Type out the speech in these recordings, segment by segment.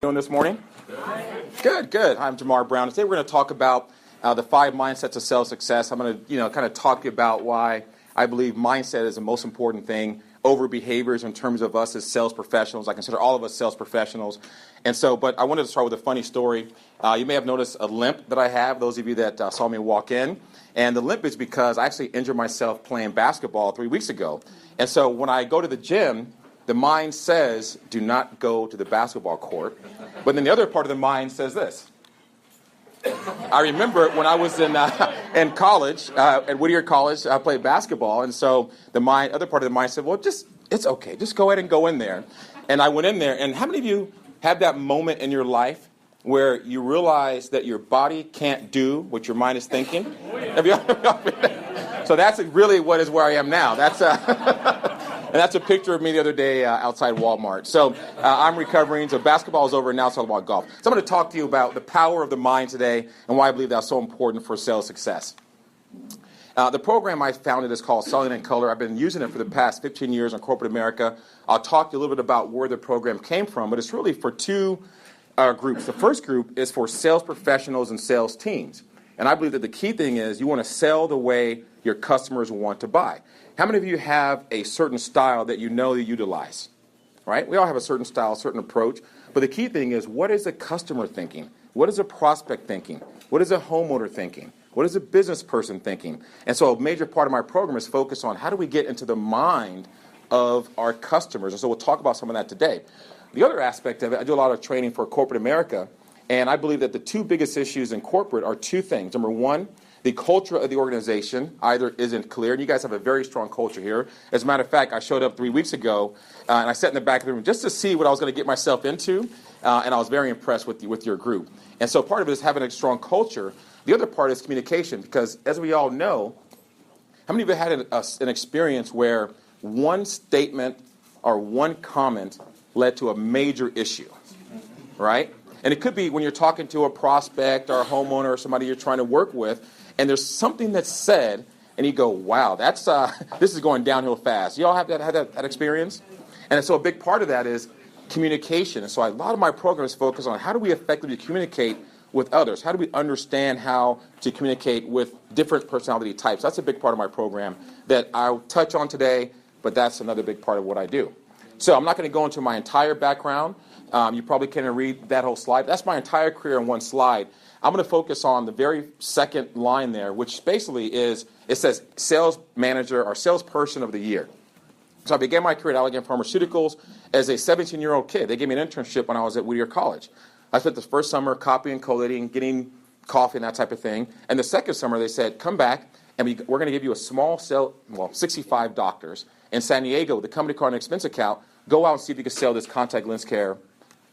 Doing this morning? Good. I'm JaMarr Brown. Today we're going to talk about the 5 mindsets of sales success. I'm going to, kind of talk about why I believe mindset is the most important thing over behaviors in terms of us as sales professionals. I consider all of us sales professionals. But I wanted to start with a funny story. You may have noticed a limp that I have, those of you that saw me walk in. And the limp is because I actually injured myself playing basketball 3 weeks ago. And so when I go to the gym, the mind says, do not go to the basketball court. But then the other part of the mind says this. I remember when I was in college, at Whittier College, I played basketball. And so the other part of the mind said, well, it's okay. Just go ahead and go in there. And I went in there. And how many of you have that moment in your life where you realize that your body can't do what your mind is thinking? Have you? So that's really where I am now. And that's a picture of me the other day outside Walmart. So I'm recovering. So basketball is over, and now it's all about golf. So I'm going to talk to you about the power of the mind today and why I believe that's so important for sales success. The program I founded is called Selling in Color. I've been using it for the past 15 years in corporate America. I'll talk to you a little bit about where the program came from, but it's really for 2 groups. The first group is for sales professionals and sales teams. And I believe that the key thing is you want to sell the way your customers want to buy. How many of you have a certain style that you know you utilize? Right? We all have a certain style, a certain approach. But the key thing is, what is a customer thinking? What is a prospect thinking? What is a homeowner thinking? What is a business person thinking? And so a major part of my program is focused on how do we get into the mind of our customers. And so we'll talk about some of that today. The other aspect of it, I do a lot of training for corporate America. And I believe that the 2 biggest issues in corporate are 2 things. Number one, the culture of the organization either isn't clear, and you guys have a very strong culture here. As a matter of fact, I showed up 3 weeks ago, and I sat in the back of the room just to see what I was going to get myself into, and I was very impressed with your group. And so part of it is having a strong culture. The other part is communication, because as we all know, how many of you had an experience where one statement or one comment led to a major issue, right? And it could be when you're talking to a prospect or a homeowner or somebody you're trying to work with, and there's something that's said, and you go, wow, that's this is going downhill fast. You all have had that experience? And so a big part of that is communication. And so a lot of my programs focus on how do we effectively communicate with others? How do we understand how to communicate with different personality types? That's a big part of my program that I'll touch on today, but that's another big part of what I do. So I'm not going to go into my entire background. You probably can't read that whole slide. That's my entire career in one slide. I'm going to focus on the very second line there, which basically is, it says sales manager or salesperson of the year. So I began my career at Allergan Pharmaceuticals as a 17-year-old kid. They gave me an internship when I was at Whittier College. I spent the first summer copying, collating, getting coffee and that type of thing. And the second summer they said, come back and we're going to give you a small 65 doctors in San Diego with a company card and expense account. Go out and see if you can sell this contact lens care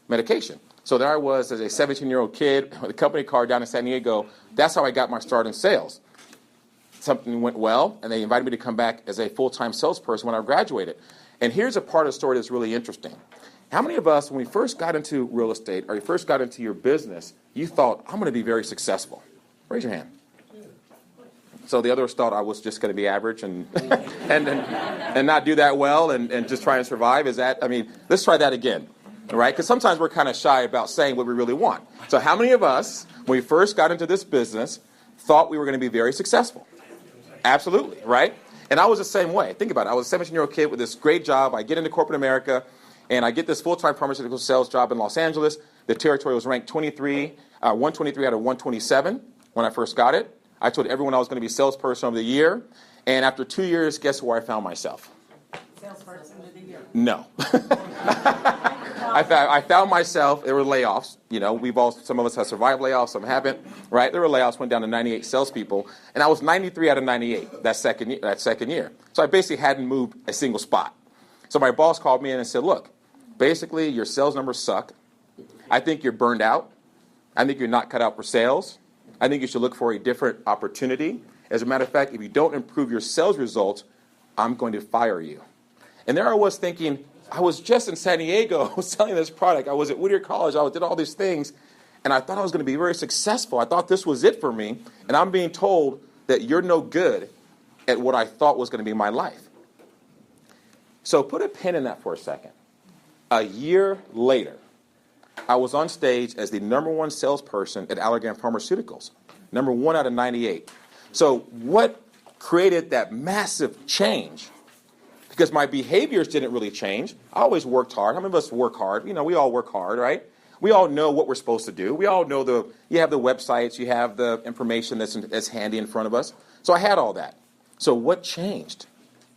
medication. So there I was as a 17-year-old kid with a company card down in San Diego. That's how I got my start in sales. Something went well, and they invited me to come back as a full-time salesperson when I graduated. And here's a part of the story that's really interesting. How many of us, when we first got into real estate or you first got into your business, you thought, I'm going to be very successful? Raise your hand. So the others thought I was just going to be average and not do that well and just try and survive. Let's try that again. Right? Because sometimes we're kind of shy about saying what we really want. So how many of us, when we first got into this business, thought we were going to be very successful? Absolutely, right? And I was the same way. Think about it. I was a 17-year-old kid with this great job. I get into corporate America, and I get this full-time pharmaceutical sales job in Los Angeles. The territory was ranked 123 out of 127 when I first got it. I told everyone I was going to be salesperson of the year. And after 2 years, guess where I found myself? Salesperson of the year. No. I found myself, there were layoffs. Some of us have survived layoffs, some haven't, right? There were layoffs, went down to 98 salespeople, and I was 93 out of 98 that second year. So I basically hadn't moved a single spot. So my boss called me in and said, look, basically your sales numbers suck. I think you're burned out. I think you're not cut out for sales. I think you should look for a different opportunity. As a matter of fact, if you don't improve your sales results, I'm going to fire you. And there I was thinking, I was just in San Diego, I was selling this product. I was at Whittier College. I did all these things, and I thought I was going to be very successful. I thought this was it for me, and I'm being told that you're no good at what I thought was going to be my life. So put a pin in that for a second. A year later, I was on stage as the #1 salesperson at Allergan Pharmaceuticals, #1 out of 98. So what created that massive change? Because my behaviors didn't really change. I always worked hard. How many of us work hard? You know, we all work hard, right? We all know what we're supposed to do. We all know you have the websites, you have the information that's handy in front of us. So I had all that. So what changed?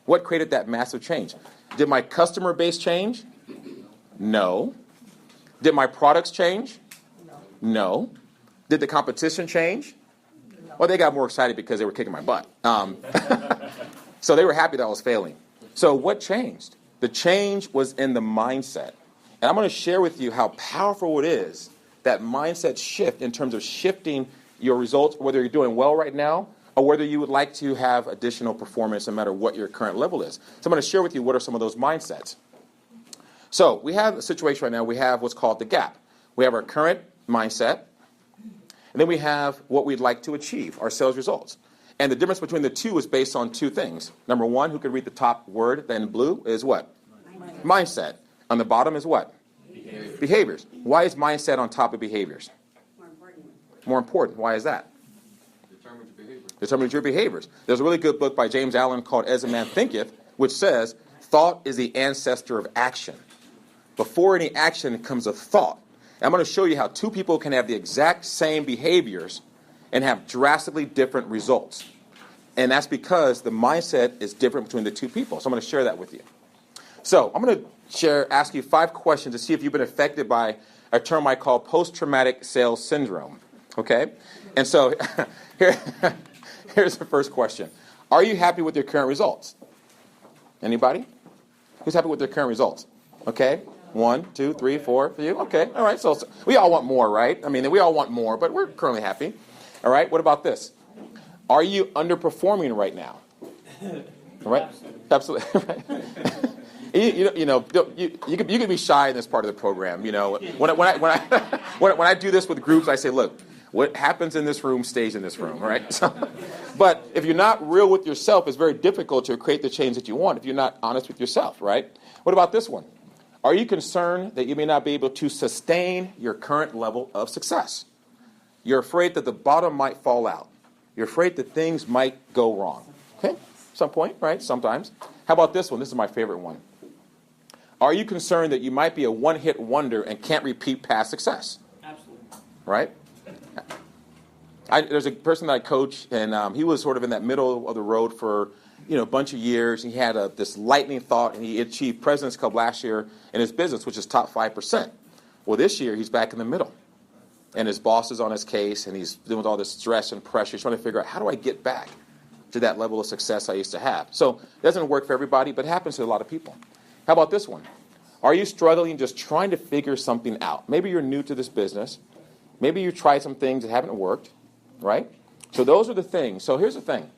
What created that massive change? Did my customer base change? No. Did my products change? No. Did the competition change? Well, they got more excited because they were kicking my butt. So they were happy that I was failing. So what changed? The change was in the mindset. And I'm going to share with you how powerful it is, that mindset shift in terms of shifting your results, whether you're doing well right now or whether you would like to have additional performance no matter what your current level is. So I'm going to share with you what are some of those mindsets. So we have a situation right now. We have what's called the gap. We have our current mindset, and then we have what we'd like to achieve, our sales results. And the difference between the two is based on two things. Number one, who can read the top word in blue is what? Mindset. On the bottom is what? Behaviors. Why is mindset on top of behaviors? More important. Why is that? Determines your behaviors. There's a really good book by James Allen called As a Man Thinketh, which says, thought is the ancestor of action. Before any action comes a thought. And I'm going to show you how two people can have the exact same behaviors and have drastically different results. And that's because the mindset is different between the two people. So I'm going to share that with you. So I'm going to ask you 5 questions to see if you've been affected by a term I call post-traumatic sales syndrome. Okay? And so here's the first question. Are you happy with your current results? Anybody? Who's happy with their current results? Okay? 1, 2, 3, 4 for you? Okay. All right. So we all want more, right? I mean, we all want more, but we're currently happy. All right. What about this? Are you underperforming right now? All right. Absolutely. You can be shy in this part of the program. You know, when I do this with groups, I say, look, what happens in this room stays in this room, right? But if you're not real with yourself, it's very difficult to create the change that you want if you're not honest with yourself, right? What about this one? Are you concerned that you may not be able to sustain your current level of success? You're afraid that the bottom might fall out. You're afraid that things might go wrong. Okay? Some point, right? Sometimes. How about this one? This is my favorite one. Are you concerned that you might be a one-hit wonder and can't repeat past success? Absolutely. Right? There's a person that I coach, and he was sort of in that middle of the road for a bunch of years. He had this lightning thought, and he achieved President's Club last year in his business, which is top 5%. Well, this year, he's back in the middle. And his boss is on his case, and he's dealing with all this stress and pressure. He's trying to figure out, how do I get back to that level of success I used to have? So it doesn't work for everybody, but it happens to a lot of people. How about this one? Are you struggling just trying to figure something out? Maybe you're new to this business. Maybe you tried some things that haven't worked, right? So those are the things. So here's the thing.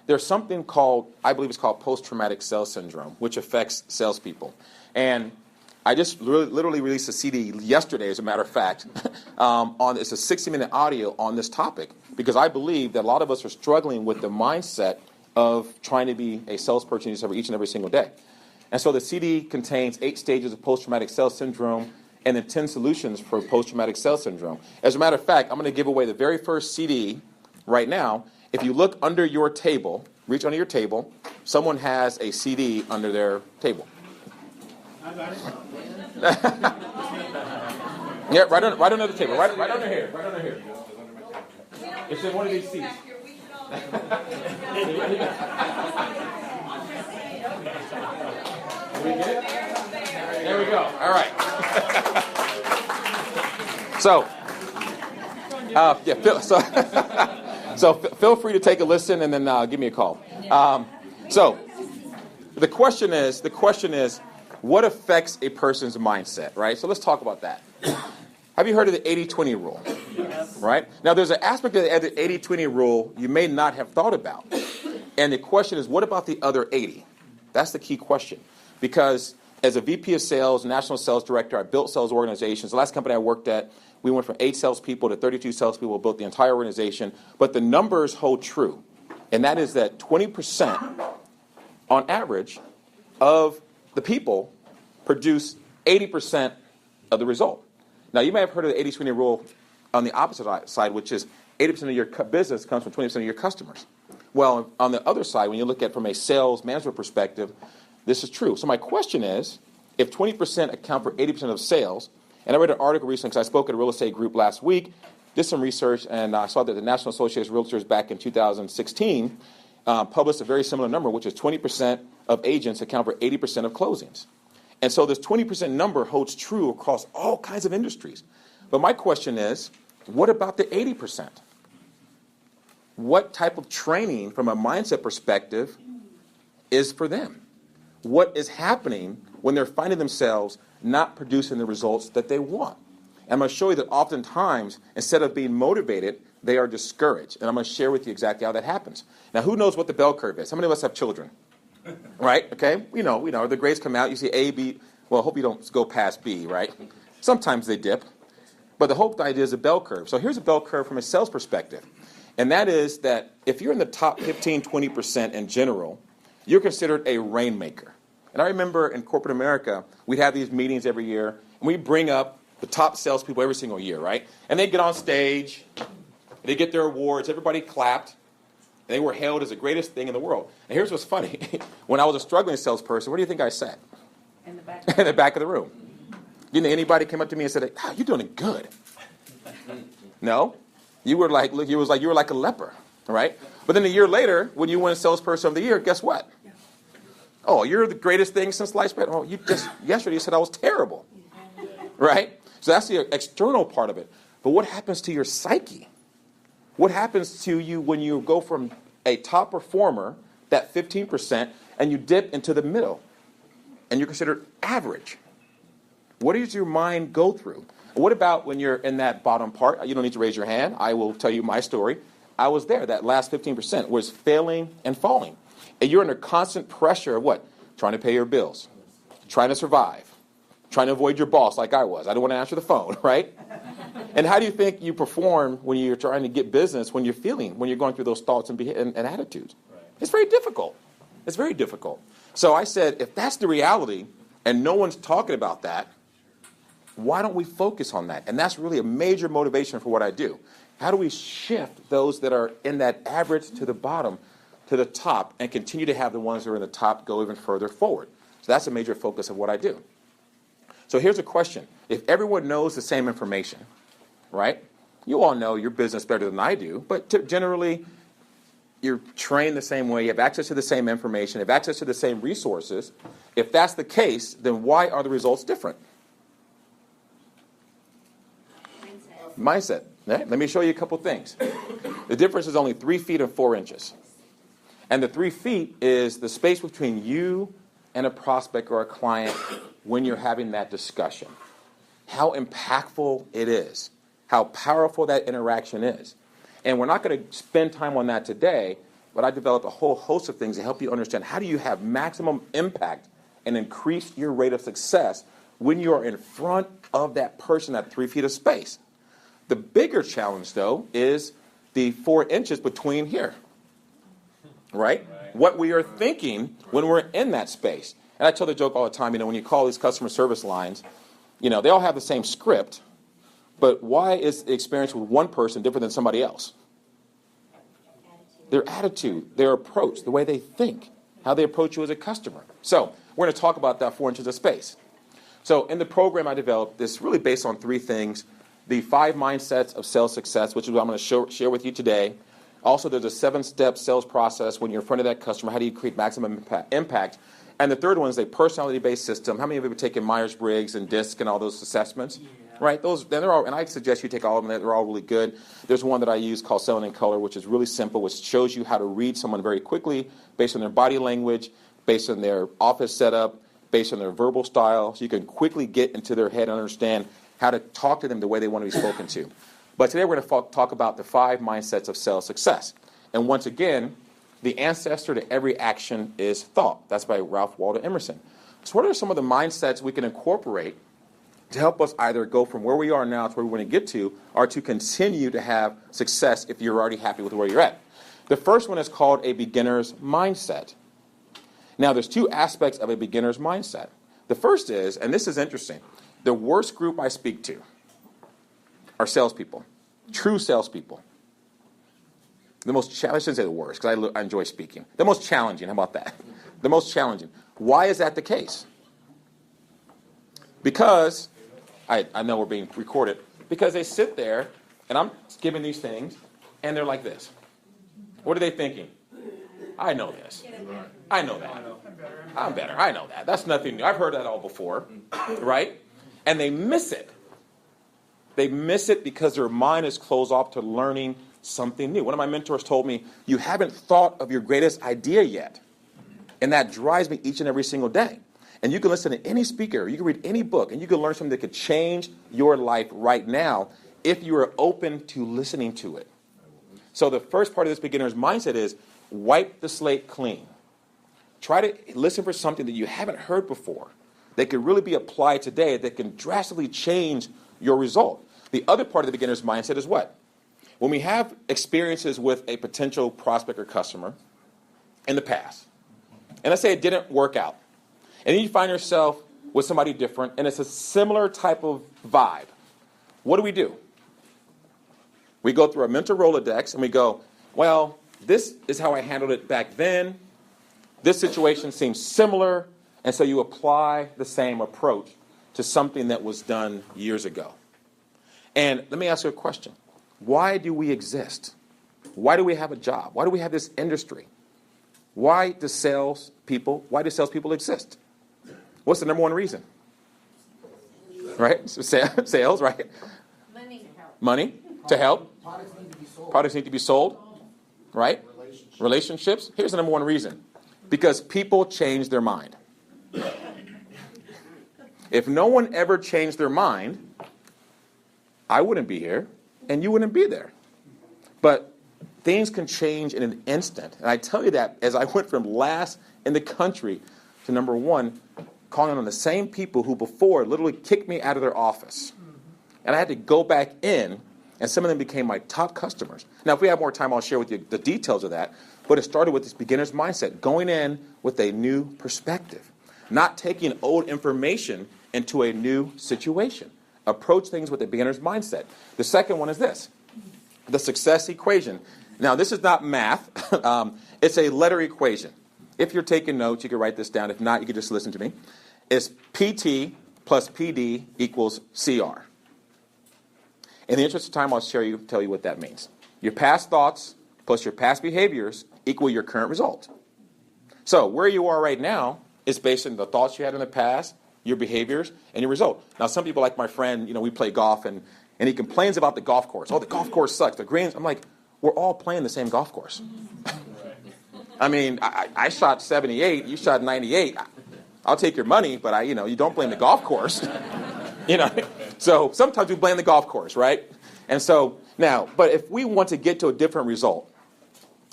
There's something called, I believe it's called post-traumatic sales syndrome, which affects salespeople. And I just literally released a CD yesterday, as a matter of fact. It's a 60-minute audio on this topic, because I believe that a lot of us are struggling with the mindset of trying to be a salesperson each and every single day. And so the CD contains 8 stages of post-traumatic sales syndrome and then 10 solutions for post-traumatic sales syndrome. As a matter of fact, I'm going to give away the very first CD right now. If you look under your table, reach under your table, someone has a CD under their table. I got it. Yeah, right under the table. Right under here. Right under here. It's in one of these seats. Did we get it? There we go. All right. So feel free to take a listen and then give me a call. So the question is, what affects a person's mindset, right? So let's talk about that. Have you heard of the 80-20 rule? Yes. Right? Now, there's an aspect of the 80-20 rule you may not have thought about. And the question is, what about the other 80? That's the key question. Because as a VP of sales, national sales director, I built sales organizations. The last company I worked at, we went from 8 salespeople to 32 salespeople, built the entire organization. But the numbers hold true. And that is that 20% on average of the people produce 80% of the result. Now, you may have heard of the 80-20 rule on the opposite side, which is 80% of your business comes from 20% of your customers. Well, on the other side, when you look at it from a sales management perspective, this is true. So my question is, if 20% account for 80% of sales, and I read an article recently because I spoke at a real estate group last week, did some research, and I saw that the National Association of Realtors back in 2016 published a very similar number, which is 20% of agents account for 80% of closings. And so this 20% number holds true across all kinds of industries. But my question is, what about the 80%? What type of training from a mindset perspective is for them? What is happening when they're finding themselves not producing the results that they want? And I'm going to show you that oftentimes, instead of being motivated, they are discouraged. And I'm going to share with you exactly how that happens. Now, who knows what the bell curve is? How many of us have children? Right? Okay? We know. The grades come out. You see A, B. Well, I hope you don't go past B, right? Sometimes they dip. But the whole idea is a bell curve. So here's a bell curve from a sales perspective. And that is that if you're in the top 15, 20% in general, you're considered a rainmaker. And I remember in corporate America, we'd have these meetings every year, and we'd bring up the top salespeople every single year, right? And they'd get on stage, they get their awards, everybody clapped, and they were hailed as the greatest thing in the world. And here's what's funny. When I was a struggling salesperson, where do you think I sat? In the back. In the back of the room. You know, anybody came up to me and said, you're doing it good. No? You were like a leper, right? But then a year later, when you win Salesperson of the Year, guess what? Oh, you're the greatest thing since sliced bread. Oh, you just yesterday you said I was terrible, right? So that's the external part of it. But what happens to your psyche? What happens to you when you go from a top performer, that 15%, and you dip into the middle, and you're considered average? What does your mind go through? What about when you're in that bottom part? You don't need to raise your hand. I will tell you my story. I was there. That last 15% was failing and falling. And you're under constant pressure of what? Trying to pay your bills, trying to survive, trying to avoid your boss like I was. I don't want to answer the phone, right? And how do you think you perform when you're trying to get business, when you're going through those thoughts and attitudes? Right. It's very difficult. It's very difficult. So I said, if that's the reality and no one's talking about that, why don't we focus on that? And that's really a major motivation for what I do. How do we shift those that are in that average to the bottom to the top and continue to have the ones that are in the top go even further forward? So that's a major focus of what I do. So here's a question. If everyone knows the same information, right? You all know your business better than I do, but generally you're trained the same way, you have access to the same information, you have access to the same resources. If that's the case, then why are the results different? Mindset. Right? Let me show you a couple things. The difference is only 3 feet and 4 inches. And the 3 feet is the space between you and a prospect or a client when you're having that discussion. How impactful it is. How powerful that interaction is. And we're not going to spend time on that today, but I developed a whole host of things to help you understand how do you have maximum impact and increase your rate of success when you are in front of that person at 3 feet of space. The bigger challenge, though, is the 4 inches between here, right? What we are thinking when we're in that space. And I tell the joke all the time, when you call these customer service lines, they all have the same script, but why is the experience with one person different than somebody else? Their attitude, their approach, the way they think, how they approach you as a customer. So we're going to talk about that 4 inches of space. So in the program I developed, this really based on 3 things. The 5 mindsets of sales success, which is what I'm going to share with you today. Also, there's a 7-step sales process when you're in front of that customer. How do you create maximum impact? And the third one is a personality-based system. How many of you have taken Myers-Briggs and DISC and all those assessments? Yeah. Right? They're all, and I suggest you take all of them. They're all really good. There's one that I use called Selling in Color, which is really simple, which shows you how to read someone very quickly based on their body language, based on their office setup, based on their verbal style, so you can quickly get into their head and understand how to talk to them the way they want to be spoken to. But today we're going to talk about the 5 mindsets of sales success. And once again, the ancestor to every action is thought. That's by Ralph Waldo Emerson. So what are some of the mindsets we can incorporate to help us either go from where we are now to where we want to get to, or to continue to have success if you're already happy with where you're at? The first one is called a beginner's mindset. Now, there's 2 aspects of a beginner's mindset. The first is, and this is interesting, The worst group I speak to are salespeople, true salespeople. The most challenging, I shouldn't say the worst, because I enjoy speaking. The most challenging, how about that? The most challenging. Why is that the case? Because, I know we're being recorded, because they sit there, and I'm giving these things, and they're like this. What are they thinking? I know this. I know that. I'm better. I know that. That's nothing new. I've heard that all before, right? And they miss it. They miss it because their mind is closed off to learning something new. One of my mentors told me, you haven't thought of your greatest idea yet. And that drives me each and every single day. And you can listen to any speaker, you can read any book, and you can learn something that could change your life right now if you are open to listening to it. So the first part of this beginner's mindset is wipe the slate clean. Try to listen for something that you haven't heard before that could really be applied today that can drastically change your result. The other part of the beginner's mindset is what? When we have experiences with a potential prospect or customer in the past, and let's say it didn't work out, and then you find yourself with somebody different, and it's a similar type of vibe, what do? We go through our mental Rolodex, and we go, well, this is how I handled it back then. This situation seems similar, and so you apply the same approach to something that was done years ago. And let me ask you a question. Why do we exist? Why do we have a job? Why do we have this industry? Why do salespeople exist? What's the number one reason? Right? So sales, right? Money to help. Products need to be sold. Right? Relationships. Here's the number one reason. Because people change their mind. If no one ever changed their mind, I wouldn't be here, and you wouldn't be there. But things can change in an instant. And I tell you that as I went from last in the country to number one, calling on the same people who before literally kicked me out of their office. And I had to go back in, and some of them became my top customers. Now, if we have more time, I'll share with you the details of that. But it started with this beginner's mindset, going in with a new perspective, not taking old information into a new situation. Approach things with a beginner's mindset. The second one is this, the success equation. Now, this is not math. It's a letter equation. If you're taking notes, you can write this down. If not, you can just listen to me. It's PT plus PD equals CR. In the interest of time, I'll tell you what that means. Your past thoughts plus your past behaviors equal your current result. So where you are right now is based on the thoughts you had in the past, your behaviors, and your result. Now, some people, like my friend, we play golf, and he complains about the golf course. Oh, the golf course sucks. The greens. I'm like, we're all playing the same golf course. I mean, I shot 78. You shot 98. I'll take your money, but you don't blame the golf course. So sometimes we blame the golf course, right? And so now, but if we want to get to a different result,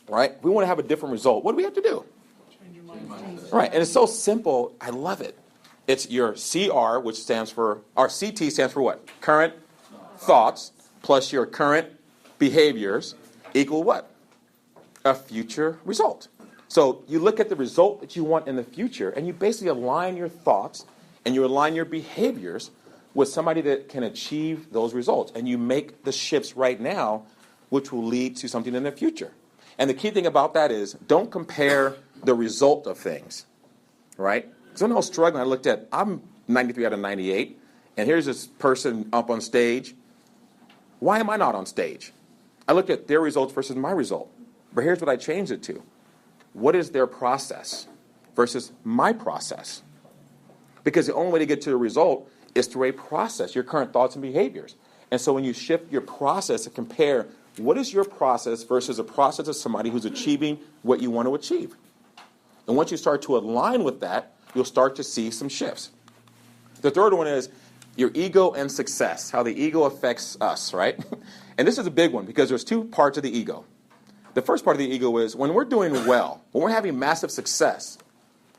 right? If we want to have a different result, what do we have to do? Change your mind. Right, and it's so simple. I love it. It's your CR, which stands for, our CT stands for what? Current thoughts plus your current behaviors equal what? A future result. So you look at the result that you want in the future, and you basically align your thoughts and you align your behaviors with somebody that can achieve those results. And you make the shifts right now, which will lead to something in the future. And the key thing about that is don't compare the result of things, right? Because when I was struggling, I'm 93 out of 98, and here's this person up on stage. Why am I not on stage? I looked at their results versus my result. But here's what I changed it to. What is their process versus my process? Because the only way to get to a result is through a process, your current thoughts and behaviors. And so when you shift your process and compare what is your process versus a process of somebody who's achieving what you want to achieve. And once you start to align with that, you'll start to see some shifts. The third one is your ego and success, how the ego affects us, right? And this is a big one because there's two parts of the ego. The first part of the ego is when we're doing well, when we're having massive success,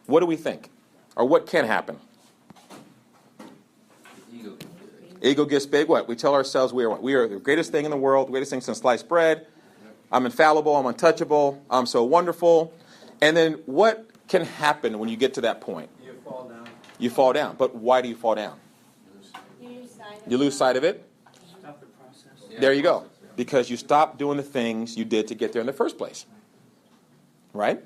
what do we think? Or what can happen? Ego gets big. What? We tell ourselves we are what? We are the greatest thing in the world, the greatest thing since sliced bread. I'm infallible. I'm untouchable. I'm so wonderful. And then what can happen when you get to that point? You fall down. You fall down. But why do you fall down? You lose sight of it. Stop the process. There you go. Because you stop doing the things you did to get there in the first place. Right?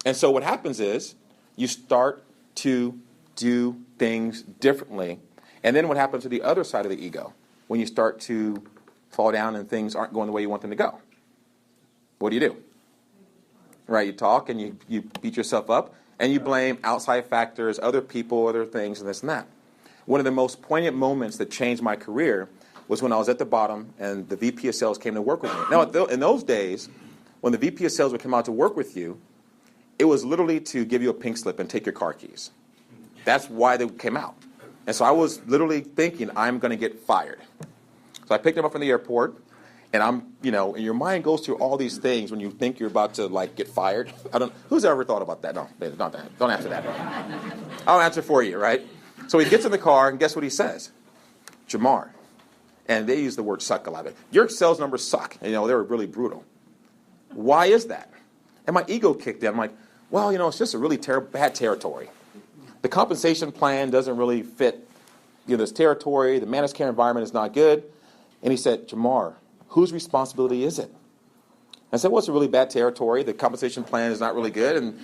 And so what happens is you start to do things differently. And then what happens to the other side of the ego? When you start to fall down and things aren't going the way you want them to go. What do? Right? You talk and you beat yourself up and you blame outside factors, other people, other things, and this and that. One of the most poignant moments that changed my career was when I was at the bottom and the VP of sales came to work with me. Now, in those days, when the VP of sales would come out to work with you, it was literally to give you a pink slip and take your car keys. That's why they came out. And so I was literally thinking, I'm going to get fired. So I picked him up from the airport, and and your mind goes through all these things when you think you're about to, get fired. Who's ever thought about that? No, don't answer that. I'll answer for you, right? So he gets in the car, and guess what he says? JaMarr. And they use the word suck a lot. Your sales numbers suck. They were really brutal. Why is that? And my ego kicked in. I'm like, well, it's just a really bad territory. The compensation plan doesn't really fit this territory. The managed care environment is not good. And he said, JaMarr, whose responsibility is it? I said, well, it's a really bad territory. The compensation plan is not really good. And,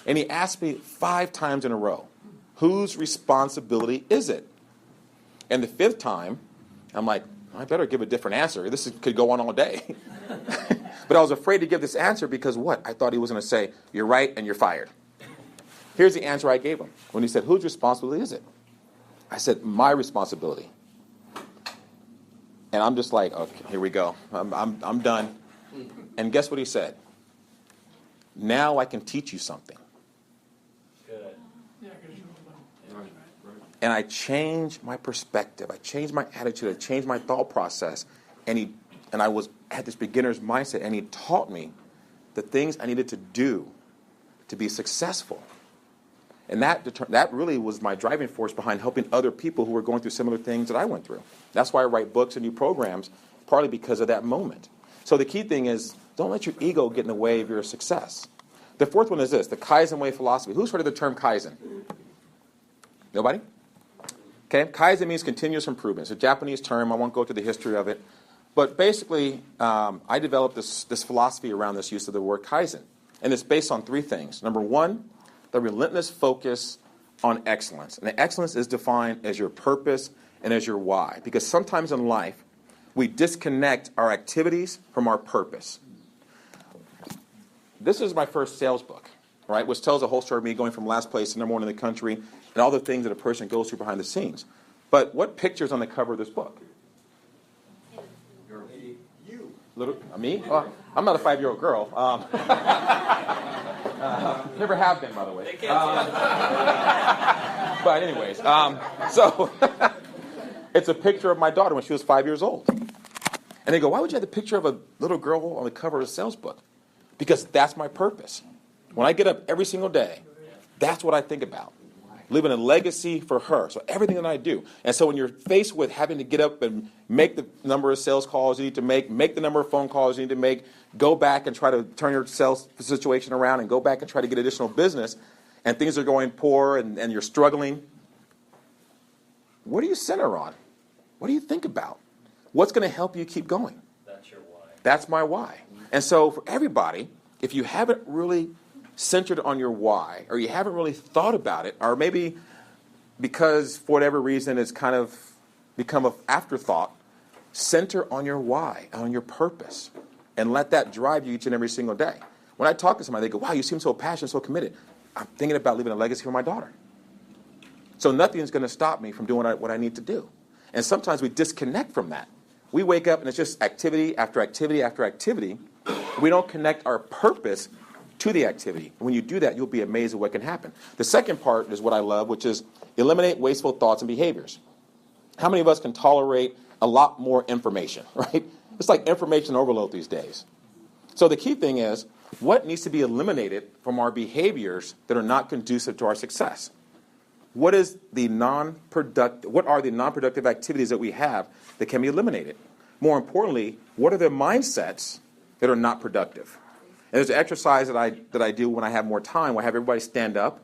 and he asked me 5 times in a row, whose responsibility is it? And the 5th time, I'm like, I better give a different answer. This could go on all day. But I was afraid to give this answer because what? I thought he was going to say, you're right and you're fired. Here's the answer I gave him. When he said, whose responsibility is it? I said, my responsibility. And I'm just like, okay, here we go. I'm done. And guess what he said? Now I can teach you something. Good. And I changed my perspective. I changed my attitude. I changed my thought process. And I had this beginner's mindset. And he taught me the things I needed to do to be successful. And that really was my driving force behind helping other people who were going through similar things that I went through. That's why I write books and do programs, partly because of that moment. So the key thing is, don't let your ego get in the way of your success. The 4th one is this, the Kaizen Way philosophy. Who's heard of the term Kaizen? Nobody? Okay, Kaizen means continuous improvement. It's a Japanese term. I won't go through the history of it. But basically, I developed this philosophy around this use of the word Kaizen. And it's based on 3 things. Number 1, the relentless focus on excellence. And the excellence is defined as your purpose and as your why. Because sometimes in life, we disconnect our activities from our purpose. This is my first sales book, right, which tells a whole story of me going from last place to number 1 in the country and all the things that a person goes through behind the scenes. But what picture's on the cover of this book? Me? Well, I'm not a 5-year-old girl. Never have been, by the way. But anyways, so it's a picture of my daughter when she was 5 years old. And they go, why would you have the picture of a little girl on the cover of a sales book? Because that's my purpose. When I get up every single day, that's what I think about. Leaving a legacy for her. So everything that I do. And so when you're faced with having to get up and make the number of sales calls you need to make the number of phone calls you need to make, go back and try to turn your sales situation around and go back and try to get additional business, and things are going poor and you're struggling, what do you center on? What do you think about? What's going to help you keep going? That's your why. That's my why. And so for everybody, if you haven't really centered on your why, or you haven't really thought about it, or maybe because for whatever reason it's kind of become an afterthought, center on your why, on your purpose, and let that drive you each and every single day. When I talk to somebody, they go, wow, you seem so passionate, so committed. I'm thinking about leaving a legacy for my daughter. So nothing's going to stop me from doing what I need to do. And sometimes we disconnect from that. We wake up and it's just activity after activity after activity. We don't connect our purpose to the activity. When you do that, you'll be amazed at what can happen. The second part is what I love, which is eliminate wasteful thoughts and behaviors. How many of us can tolerate a lot more information, right? It's like information overload these days. So the key thing is, what needs to be eliminated from our behaviors that are not conducive to our success? What are the non-productive activities that we have that can be eliminated? More importantly, what are the mindsets that are not productive? And there's an exercise that I do when I have more time, where I have everybody stand up,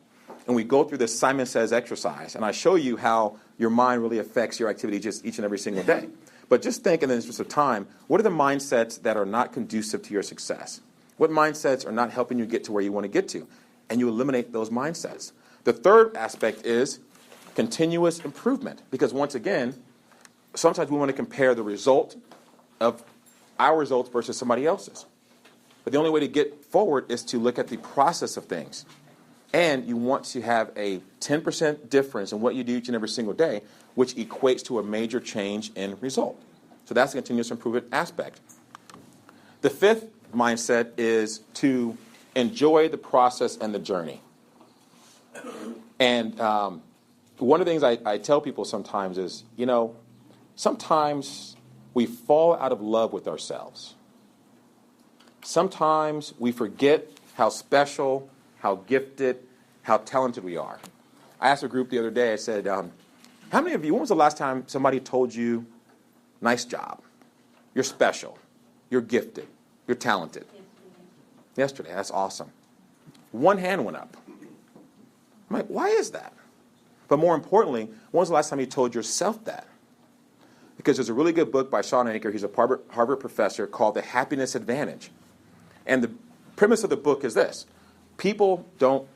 and we go through this Simon Says exercise, and I show you how your mind really affects your activity just each and every single day. But just think in the interest of time, what are the mindsets that are not conducive to your success? What mindsets are not helping you get to where you want to get to? And you eliminate those mindsets. The third aspect is continuous improvement. Because once again, sometimes we want to compare the result of our results versus somebody else's. But the only way to get forward is to look at the process of things. And you want to have a 10% difference in what you do each and every single day, which equates to a major change in result. So that's the continuous improvement aspect. The fifth mindset is to enjoy the process and the journey. And one of the things I tell people sometimes is, sometimes we fall out of love with ourselves. Sometimes we forget how special, how gifted, how talented we are. I asked a group the other day, I said, how many of you, when was the last time somebody told you, nice job, you're special, you're gifted, you're talented? Yesterday, that's awesome. One hand went up. I'm like, why is that? But more importantly, when was the last time you told yourself that? Because there's a really good book by Sean Anker, he's a Harvard professor, called The Happiness Advantage. And the premise of the book is this. People don't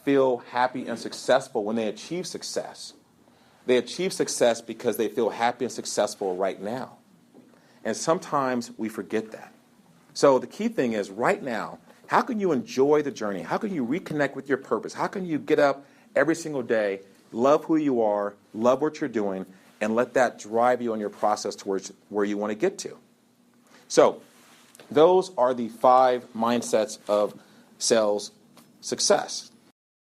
feel happy and successful when they achieve success. They achieve success because they feel happy and successful right now. And sometimes we forget that. So the key thing is right now, how can you enjoy the journey? How can you reconnect with your purpose? How can you get up every single day, love who you are, love what you're doing, and let that drive you on your process towards where you want to get to? So those are the 5 mindsets of sales success.